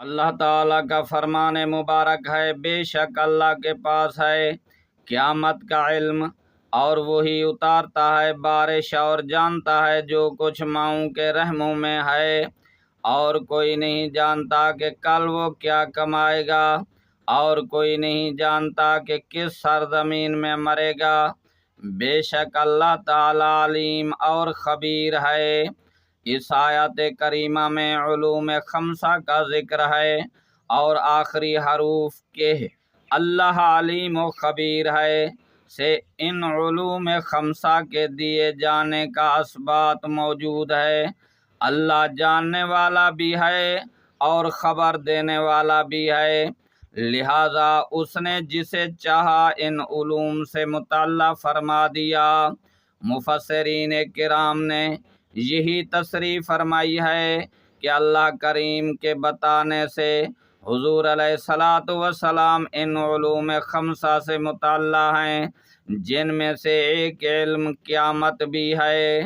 اللہ تعالیٰ کا فرمان مبارک ہے، بے شک اللہ کے پاس ہے قیامت کا علم، اور وہی اتارتا ہے بارش اور جانتا ہے جو کچھ ماؤں کے رحموں میں ہے، اور کوئی نہیں جانتا کہ کل وہ کیا کمائے گا، اور کوئی نہیں جانتا کہ کس سرزمین میں مرے گا۔ بے شک اللہ تعالیٰ علیم اور خبیر ہے۔ اس آیت کریمہ میں علوم خمسہ کا ذکر ہے، اور آخری حروف کے اللہ علیم و خبیر ہے سے ان علوم خمسہ کے دیے جانے کا اثبات موجود ہے۔ اللہ جاننے والا بھی ہے اور خبر دینے والا بھی ہے، لہذا اس نے جسے چاہا ان علوم سے مطلع فرما دیا۔ مفسرین کرام نے یہی تصریح فرمائی ہے کہ اللہ کریم کے بتانے سے حضور علیہ الصلاۃ والسلام ان علوم خمسہ سے مطلع ہیں، جن میں سے ایک علم قیامت بھی ہے۔